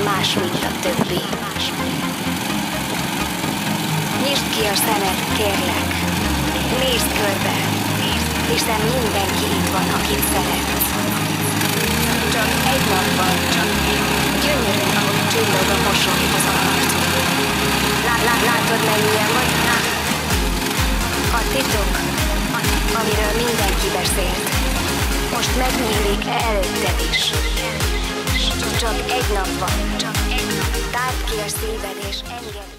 más, mint a többi. Nyisd ki a szemed, kérlek. Nézd körbe, hiszen mindenki itt van, akit szeretsz. Csak egy nap van, gyönyörű, ahogy csillog a mosoly az arcod. Látod, mennyien vagy? A titok, amiről mindenki beszélt, most megnyílik előtted is. Csak egy nap van. Tárd ki a szíved és engedd.